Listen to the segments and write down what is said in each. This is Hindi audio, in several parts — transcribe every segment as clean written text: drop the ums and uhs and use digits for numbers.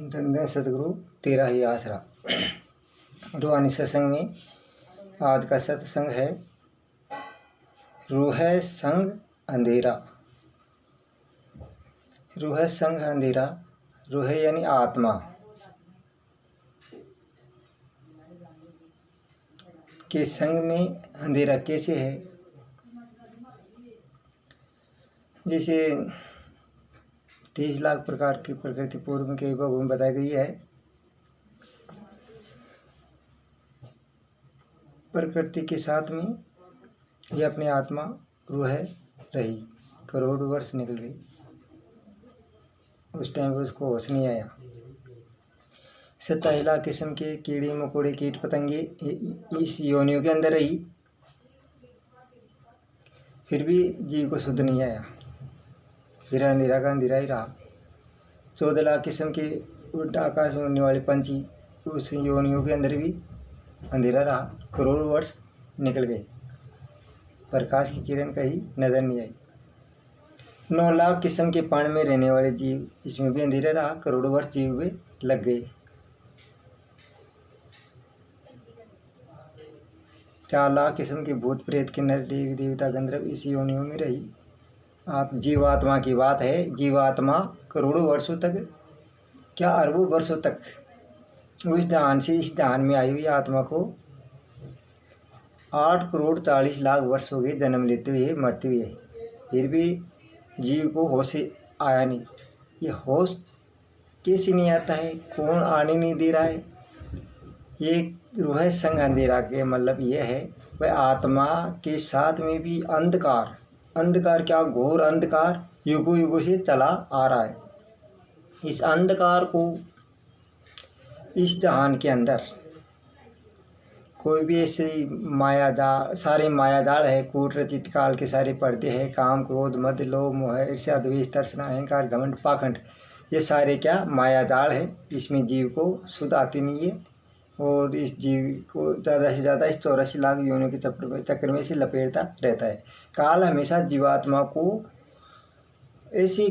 धन सतगुरु तेरा ही आसरा। रूहानी सत्संग में आज का सत्संग है रूह संग अंधेरा। रूह संग अंधेरा, रूह यानी आत्मा के संग में अंधेरा कैसे है। जैसे 30 लाख प्रकार की प्रकृति पूर्व के विभागों में बताई गई है। प्रकृति के साथ में ये अपनी आत्मा रूह रही, करोड़ वर्ष निकल गई। उस टाइम पर उसको होश नहीं आया। 27 लाख किस्म के कीड़े मकोड़े कीट पतंगे इस योनियों के अंदर रही, फिर भी जीव को शुद्ध नहीं आया। फिर अंधेरा का अंधेरा ही रहा। 14 लाख किस्म के उल्टा आकाश में उड़ने वाले पंछी उस योनियों के अंदर भी अंधेरा रहा। करोड़ वर्ष निकल गए, प्रकाश की किरण कहीं नजर नहीं आई। 9 लाख किस्म के पानी में रहने वाले जीव, इसमें भी अंधेरा रहा। करोड़ों वर्ष जीव में लग गए। 4 लाख किस्म के भूत प्रेत के नर देवी देवता गंधर्व इस योनियों में रही। जीवात्मा की बात है। जीवात्मा करोड़ों वर्षों तक, क्या अरबों वर्षों तक उस जहान से इस जहान में आई हुई आत्मा को 8 करोड़ 40 लाख वर्ष हो गए जन्म लेते हुए मरते हुए, फिर भी जीव को होश आया नहीं। ये होश कैसे नहीं आता है, कौन आने नहीं दे रहा है। ये रूह संग अंधेरा के मतलब ये है वह आत्मा के साथ में भी अंधकार, अंधकार क्या घोर अंधकार युगों युगों से चला आ रहा है। इस अंधकार को इस जहान के अंदर कोई भी ऐसे माया जाल, सारे माया जाल है, कूट रचित काल के सारे पर्दे हैं। काम क्रोध मद लोभ मोह ईर्ष्या द्वेष तर्सना अहंकार घमंड पाखंड, ये सारे क्या माया जाल है। इसमें जीव को सुध आती नहीं है और इस जीव को ज़्यादा से ज़्यादा इस 84 लाख योनियों के चक्कर में से लपेटता रहता है। काल हमेशा जीवात्मा को ऐसे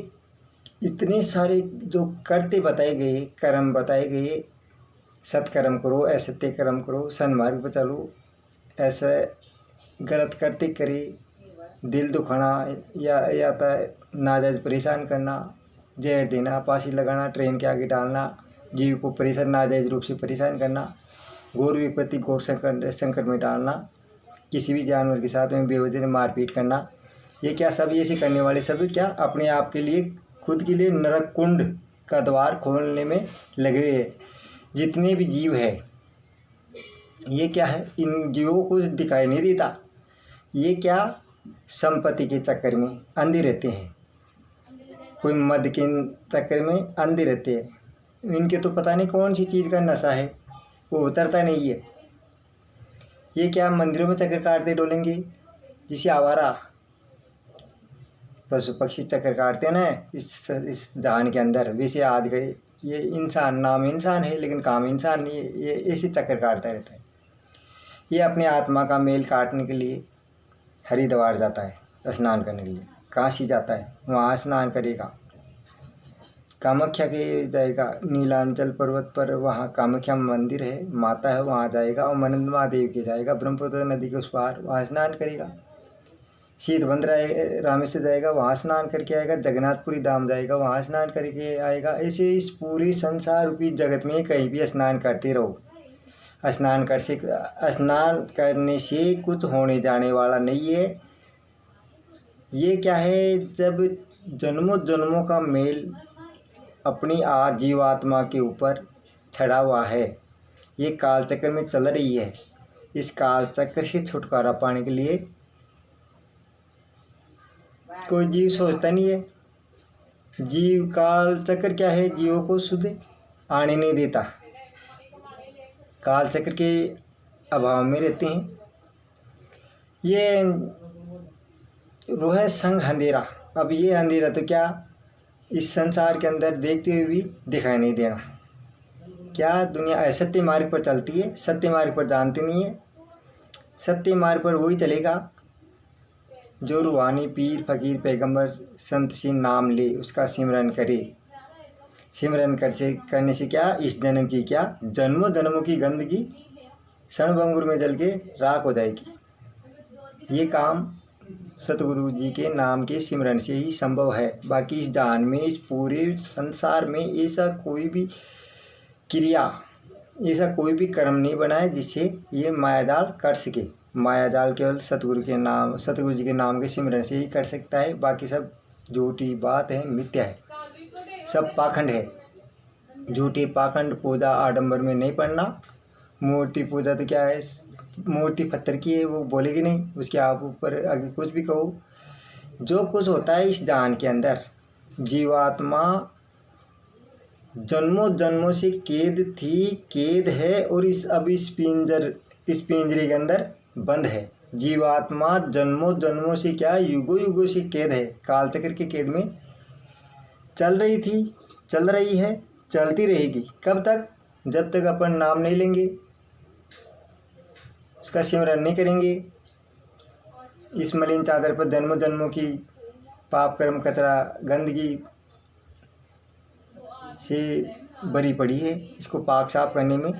इतने सारे जो करते बताए गए, कर्म बताए गए, सत्कर्म करो, असत्य कर्म करो, सन्मार्ग पर चलो, ऐसा गलत करते करे, दिल दुखाना या नाजायज परेशान करना, जहर देना, फांसी लगाना, ट्रेन के आगे डालना, जीव को परेशान नाजायज रूप से परेशान करना, घोर विपत्ति घोर संकट में डालना, किसी भी जानवर के साथ में बेवजह मारपीट करना, ये क्या सब ऐसे करने वाले सब क्या अपने आप के लिए खुद के लिए नरक कुंड का द्वार खोलने में लगे हुए हैं। जितने भी जीव है ये क्या है, इन जीवों को दिखाई नहीं देता। ये क्या संपत्ति के चक्कर में अंधे रहते हैं, कोई मद के चक्कर में अंधे रहते हैं। इनके तो पता नहीं कौन सी चीज़ का नशा है, वो उतरता नहीं है। ये क्या मंदिरों में चक्कर काटते डोलेंगे, जिसे आवारा पशु पक्षी चक्कर काटते हैं ना इस जहान के अंदर, वैसे आज गए ये इंसान, नाम इंसान है लेकिन काम इंसान नहीं है। ये ऐसे चक्कर काटता रहता है। ये अपने आत्मा का मेल काटने के लिए हरिद्वार जाता है स्नान करने के लिए, काशी जाता है, वहाँ स्नान करेगा। कामाख्या के जाएगा, नीलांचल पर्वत पर वहाँ कामाख्या मंदिर है, माता है, वहाँ जाएगा। और मनंद महादेव के जाएगा, ब्रह्मपुत्र नदी के उस पार, वहाँ स्नान करेगा। शीतबंध रामेश्वर जाएगा, वहाँ स्नान करके आएगा। जगन्नाथपुरी धाम जाएगा, वहाँ स्नान करके आएगा। ऐसे इस पूरी संसार रूपी जगत में कहीं भी स्नान करते रहो। स्नान करने से कुछ होने जाने वाला नहीं है। ये क्या है, जब जन्मों जन्मों का मेल अपनी जीवात्मा के ऊपर चढ़ा हुआ है, ये काल चक्र में चल रही है। इस काल चक्र से छुटकारा पाने के लिए कोई जीव सोचता नहीं है। जीव काल चक्र क्या है, जीवों को शुद्ध आने नहीं देता, काल चक्र के अभाव में रहते हैं। ये रूह संग अंधेरा। अब ये अंधेरा तो क्या इस संसार के अंदर देखते हुए भी दिखाई नहीं देना। क्या दुनिया असत्य मार्ग पर चलती है, सत्य मार्ग पर जानती नहीं है। सत्य मार्ग पर वही चलेगा जो रूहानी पीर फकीर पैगंबर संत से नाम ले, उसका सिमरन करे, सिमरन करने से क्या, इस जन्म की क्या, जन्मों जन्मों की गंदगी क्षणभंगुर में जल के राख हो जाएगी। ये काम सतगुरु जी के नाम के सिमरन से ही संभव है। बाकी इस जहान में, इस पूरे संसार में ऐसा कोई भी क्रिया, ऐसा कोई भी कर्म नहीं बना है जिससे ये मायाजाल कर सके। मायाजाल केवल सतगुरु जी के नाम के सिमरन से ही कर सकता है। बाकी सब झूठी बात है, मिथ्या है, सब पाखंड है। झूठी पाखंड पूजा आडंबर में नहीं पड़ना। मूर्ति पूजा तो क्या है, मूर्ति पत्थर की है, वो बोलेगी नहीं, उसके आप ऊपर आगे कुछ भी कहो। जो कुछ होता है इस जहान के अंदर, जीवात्मा जन्मों जन्मों से कैद थी, कैद है, और अब इस पिंजरे के अंदर बंद है। जीवात्मा जन्मों जन्मों से क्या, युगों युगों से कैद है, कालचक्र के कैद में चल रही थी, चल रही है, चलती रहेगी। कब तक? जब तक अपन नाम नहीं लेंगे, उसका सिमरन नहीं करेंगे। इस मलिन चादर पर जन्मों जन्मों की पाप कर्म कचरा गंदगी से भरी पड़ी है। इसको पाक साफ करने में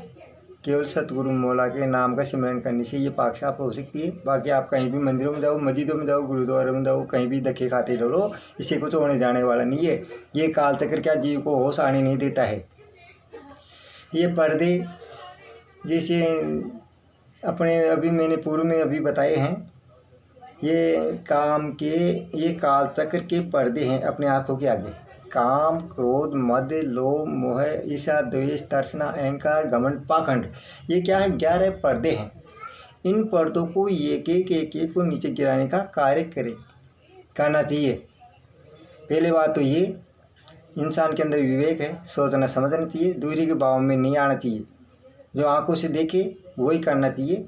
केवल सतगुरु मौला के नाम का सिमरन करने से ये पाक साफ हो सकती है। बाकी आप कहीं भी मंदिरों में जाओ, मस्जिदों में जाओ, गुरुद्वारे में जाओ, कहीं भी धक्के खाते रहो, इससे कुछ होने जाने वाला नहीं है। ये काल चक्र क्या जीव को होश आने नहीं देता है। ये पर्दे जैसे अपने अभी मैंने पूर्व में अभी बताए हैं, ये काल चक्र के पर्दे हैं अपने आँखों के आगे। काम, क्रोध, मद, लोभ, मोह, ईर्ष्या, द्वेष, तर्सना, अहंकार, घमंड, पाखंड, ये क्या है? 11 पर्दे हैं। इन पर्दों को एक एक को नीचे गिराने का कार्य करना चाहिए। पहले बात तो ये, इंसान के अंदर विवेक है, सोचना समझना चाहिए, दूसरे के भाव में नहीं आना चाहिए। जो आंखों से देखे वही करना चाहिए।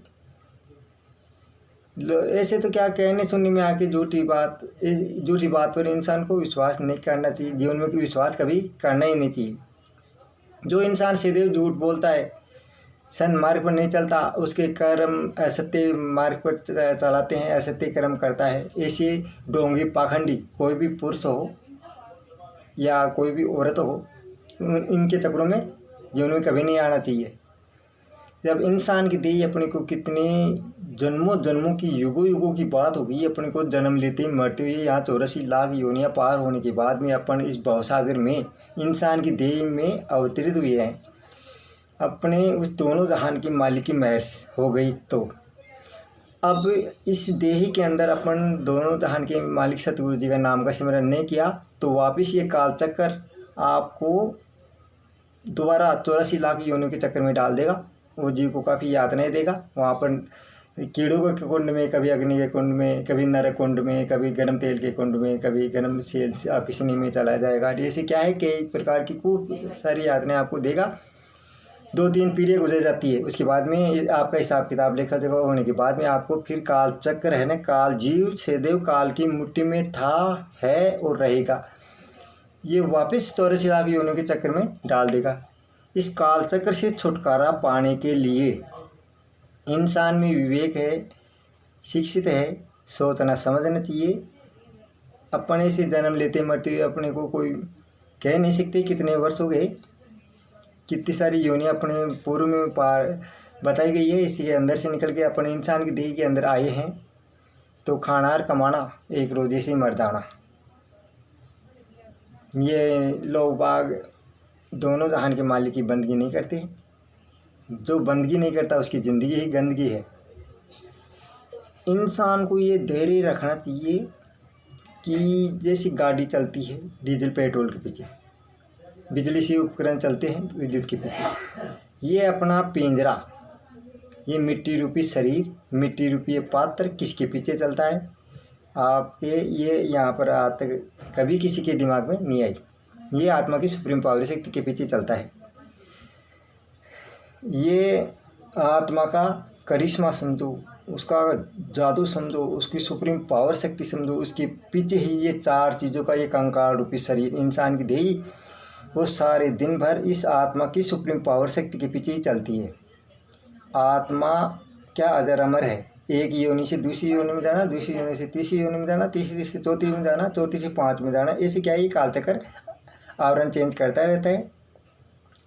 ऐसे तो क्या कहने सुनने में आके झूठी बात पर इंसान को विश्वास नहीं करना चाहिए। जीवन में विश्वास कभी करना ही नहीं चाहिए। जो इंसान सीधे झूठ बोलता है, सन्मार्ग पर नहीं चलता, उसके कर्म असत्य मार्ग पर चलाते हैं, असत्य कर्म करता है। ऐसे ढोंगी पाखंडी कोई भी पुरुष हो या कोई भी औरत हो, इनके चक्रों में जीवन में कभी नहीं आना चाहिए। जब इंसान की देह अपने को कितने जन्मों जन्मों की, युगों युगों की बात होगी, अपने को जन्म लेते ही मरते हुए यहाँ 84 लाख योनियाँ पार होने के बाद में अपन इस भवसागर में इंसान की देह में अवतरित हुए हैं। अपने उस दोनों जहान की मालिक की महर हो गई। तो अब इस देह के अंदर अपन दोनों जहान के मालिक सतगुरु जी का नाम का सिमरन नहीं किया तो वापिस ये काल चक्कर आपको दोबारा 84 लाख योनियों के चक्कर में डाल देगा। वो जीव को काफ़ी यातनाएं देगा। वहाँ पर कीड़ों के कुंड में, कभी अग्नि के कुंड में, कभी नरक कुंड में, कभी गर्म तेल के कुंड में, कभी गर्म सेल आपकी सीने में चला जाएगा। जैसे क्या है, कई प्रकार की खूब सारी यातनाएं आपको देगा। 2-3 पीढ़ियाँ गुजर जाती है, उसके बाद में आपका हिसाब किताब लेखा जोखा होने के बाद में आपको फिर काल चक्र है ना, काल जीव सदैव काल की मुट्ठी में था, है और रहेगा। ये वापस 84 लाख योनियों के चक्कर में डाल देगा। इस काल चक्र से छुटकारा पाने के लिए इंसान में विवेक है, शिक्षित है, सोचना समझना चाहिए। अपने से जन्म लेते मरते हुए अपने को कोई कह नहीं सकते कितने वर्ष हो गए, कितनी सारी योनियाँ अपने पूर्व में बताई गई है। इसी के अंदर से निकल के अपने इंसान की देह के अंदर आए हैं। तो खाना और कमाना, एक रोजे से मर जाना, ये लोग बाग दोनों जहान के मालिक की बंदगी नहीं करते। जो बंदगी नहीं करता उसकी ज़िंदगी ही गंदगी है। इंसान को ये धैर्य रखना चाहिए कि जैसी गाड़ी चलती है डीजल पेट्रोल के पीछे, बिजली से उपकरण चलते हैं विद्युत के पीछे, ये अपना पिंजरा, ये मिट्टी रूपी शरीर, मिट्टी रूपी ये पात्र किसके पीछे चलता है? आपके ये यहाँ पर आज तक कभी किसी के दिमाग में नहीं आई। ये आत्मा की सुप्रीम पावर शक्ति के पीछे चलता है। ये आत्मा का करिश्मा समझो, उसका जादू समझो, उसकी सुप्रीम पावर शक्ति समझो। उसके पीछे ही ये 4 चीज़ों का ये कंकाल रूपी शरीर, इंसान की देही, वो सारे दिन भर इस आत्मा की सुप्रीम पावर शक्ति के पीछे ही चलती है। आत्मा क्या अजर अमर है। एक योनि से दूसरी योनि में जाना, दूसरी योनि से तीसरी योनि में जाना, तीसरी से चौथी में जाना, चौथी से 5 में जाना। ऐसे क्या है, ये कालचक्र आवरण चेंज करता रहता है।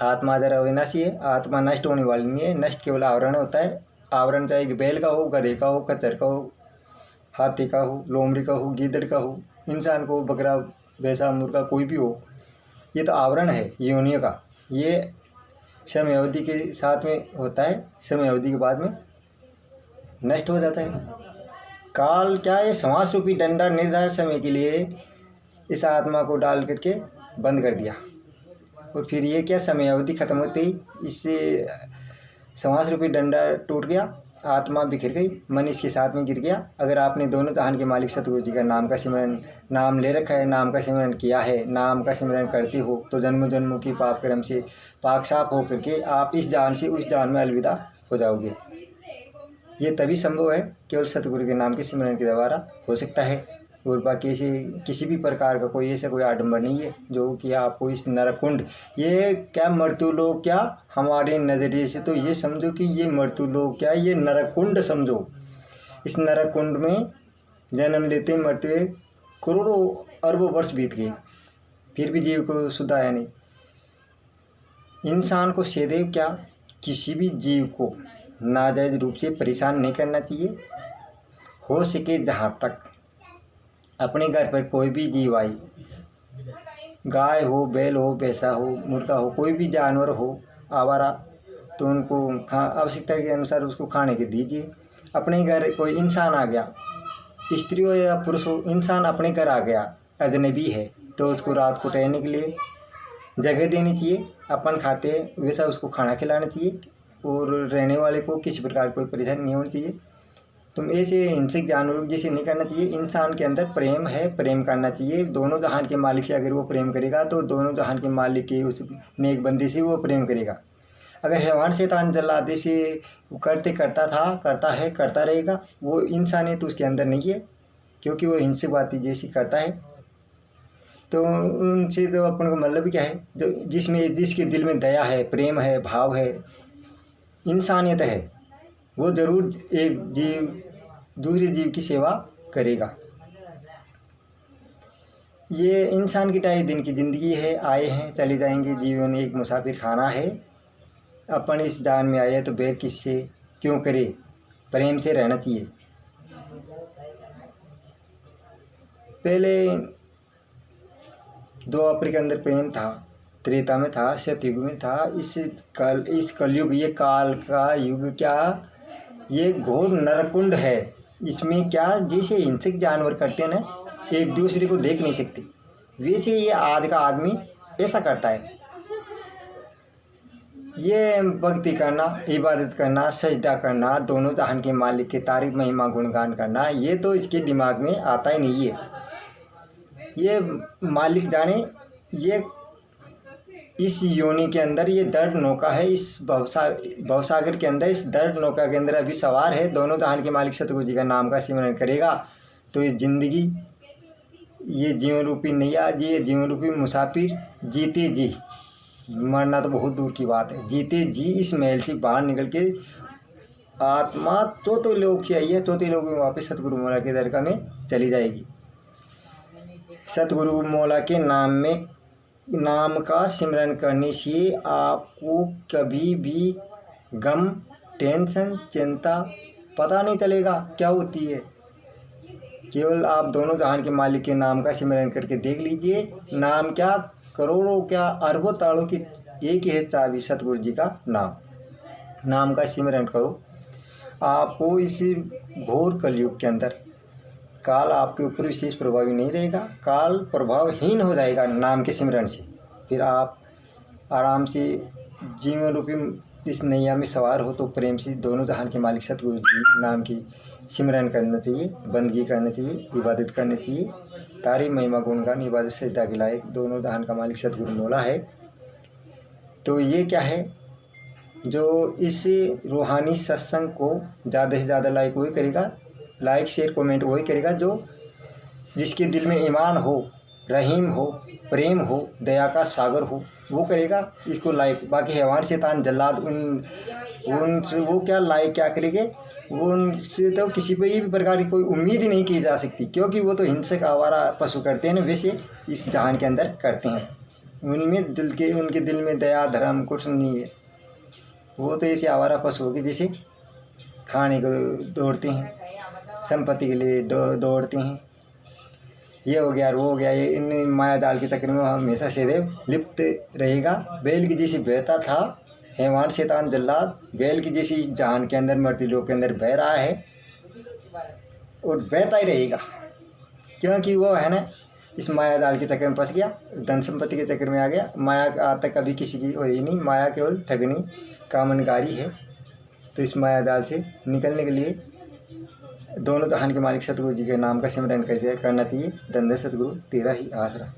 आत्मा जरा अविनाशी है, आत्मा नष्ट होने वाली नहीं है, नष्ट केवल आवरण होता है। आवरण चाहे कि बैल का हो, गधे का हो, खच्चर का हो, हाथी का हो, लोमड़ी का हो, गीदड़ का हो, इंसान को, बकरा, भैंसा, मुर्गा, कोई भी हो, ये तो आवरण है योनियों का। ये समय अवधि के साथ में होता है, समय अवधि के बाद में नष्ट हो जाता है। काल क्या है? श्वास रूपी डंडा निर्धारित समय के लिए इस आत्मा को डाल करके बंद कर दिया, और फिर ये क्या, समय अवधि खत्म होते ही इससे श्वास रूपी डंडा टूट गया, आत्मा बिखर गई, मन इसके साथ में गिर गया। अगर आपने दोनों जहान के मालिक सतगुरु जी का नाम का सिमरन, नाम ले रखा है, नाम का सिमरन किया है, नाम का सिमरन करते हो, तो जन्म जन्मों की पाप कर्म से पाक साफ हो करके आप इस जान से उस जान में अलविदा हो जाओगे। ये तभी संभव है, केवल सतगुरु के नाम के सिमरन के द्वारा हो सकता है। और बाकी ऐसे किसी भी प्रकार का कोई ऐसा कोई आडंबर नहीं है जो कि आपको इस नरकुंड, ये क्या मृत्यु लोक, क्या हमारे नज़रिए से तो ये समझो कि ये मृत्यु लोक, क्या ये नरकुंड समझो। इस नरकुंड में जन्म लेते मरते करोड़ों अरबों वर्ष बीत गए, फिर भी जीव को सुध आया नहीं। इंसान को सदैव क्या, किसी भी जीव को नाजायज रूप से परेशान नहीं करना चाहिए। हो सके जहाँ तक अपने घर पर कोई भी जीव आए, गाय हो, बैल हो, भैंसा हो, मुर्गा हो, कोई भी जानवर हो आवारा, तो उनको आवश्यकता के अनुसार उसको खाने के दीजिए। अपने घर कोई इंसान आ गया, स्त्री हो या पुरुष हो, इंसान अपने घर आ गया, अजनबी है, तो उसको रात को टहलने के लिए जगह देनी चाहिए। अपन खाते हैं वैसा उसको खाना खिलाना चाहिए, और रहने वाले को किसी प्रकार कोई परेशानी नहीं होनी चाहिए। तुम ऐसे हिंसक जानवरों जैसे नहीं करना चाहिए। इंसान के अंदर प्रेम है, प्रेम करना चाहिए। दोनों जहान के मालिक से अगर वो प्रेम करेगा तो दोनों जहान के मालिक के उस नेक बंदे से वो प्रेम करेगा। अगर हैवान शैतान जल्लादे से करता है, करता रहेगा, वो इंसानियत उसके अंदर नहीं है, क्योंकि वो हिंसक बातें जैसी करता है। तो उनसे तो अपन को मतलब क्या है, जो जिसके दिल में दया है, प्रेम है, भाव है, इंसानियत है, वो ज़रूर एक जीव दूसरे जीव की सेवा करेगा। ये इंसान की 2.5 दिन की ज़िंदगी है, आए हैं चले जाएंगे, जीवन एक मुसाफिर खाना है। अपन इस जान में आए तो बैर किससे क्यों करे, प्रेम से रहना चाहिए। पहले द्वापर के अंदर प्रेम था, त्रेता में था, सतयुग में था, इस कलयुग, ये काल का युग क्या, ये घोर नरकुंड है। इसमें क्या, जैसे हिंसक जानवर करते हैं ना, एक दूसरे को देख नहीं सकते, वैसे ये आज का आदमी ऐसा करता है। ये भक्ति करना, इबादत करना, सजदा करना, दोनों जहान के मालिक के तारीफ महिमा गुणगान करना, ये तो इसके दिमाग में आता ही नहीं है। ये मालिक जाने, ये इस योनि के अंदर ये दर्द नौका है, इस भवसागर के अंदर, इस दर्द नौका के अंदर अभी सवार है। दोनों जहान के मालिक सतगुरु जी का नाम का सिमरन करेगा तो ये जिंदगी, ये जीवन रूपी नैया, ये जीवन रूपी मुसाफिर जीते जी, मरना तो बहुत दूर की बात है, जीते जी इस महल से बाहर निकल के आत्मा चौथे लोक से आई है, चौथे लोक में वापस सतगुरु मौला के दरगाह में चली जाएगी। सतगुरु मौला के नाम का सिमरन करने से आपको कभी भी गम, टेंशन, चिंता पता नहीं चलेगा क्या होती है। केवल आप दोनों जहान के मालिक के नाम का सिमरन करके देख लीजिए। नाम क्या, करोड़ों क्या अरबों तालों की एक ही है चाबी, सतगुरु जी का नाम का सिमरन करो। आपको इस घोर कलयुग के अंदर काल आपके ऊपर विशेष प्रभावी नहीं रहेगा, काल प्रभावहीन हो जाएगा नाम के सिमरन से। फिर आप आराम से जीवन रूपी इस नैया में सवार हो। तो प्रेम से दोनों जहान के मालिक सतगुरु जी नाम की सिमरन करना चाहिए, बंदगी करना चाहिए, इबादत करनी चाहिए। तारीफ महिमा गुणगान इबादत सजदा के लायक दोनों जहान का मालिक सतगुरु मौला है। तो ये क्या है, जो इस रूहानी सत्संग को ज़्यादा से ज़्यादा लाइक वही करेगा, लाइक शेयर कमेंट वही करेगा जो जिसके दिल में ईमान हो, रहीम हो, प्रेम हो, दया का सागर हो, वो करेगा इसको लाइक। बाकी हैवान शैतान जल्लाद उनसे वो क्या लाइक क्या करेंगे, वो उनसे तो किसी भी प्रकार की कोई उम्मीद ही नहीं की जा सकती, क्योंकि वो तो हिंसक आवारा पशु करते हैं ना, वैसे इस जहान के अंदर करते हैं। उनमें उनके दिल में दया धर्म कुछ नहीं है। वो तो ऐसे आवारा पशु होगी जैसे खाने को दौड़ते हैं, संपत्ति के लिए दौड़ते हैं। ये हो गया और वो हो गया, ये इन माया जाल के चक्कर में हमेशा सदैव लिप्त रहेगा। बैल की जैसी बहता था हैवान शैतान जल्लाद, बैल की जैसी जहान के अंदर मृत्यु लोक के अंदर बह रहा है और बहता ही रहेगा, क्योंकि वो है ना इस माया जाल के चक्कर में फंस गया, धन संपत्ति के चक्कर में आ गया। माया आज तक कभी किसी की हुई नहीं, माया केवल ठगनी कामनकारी है। तो इस माया जाल से निकलने के लिए दोनों जहान के मालिक सतगुरु जी के नाम का सिमरन करना चाहिए। धन्य सतगुरु तेरा ही आसरा।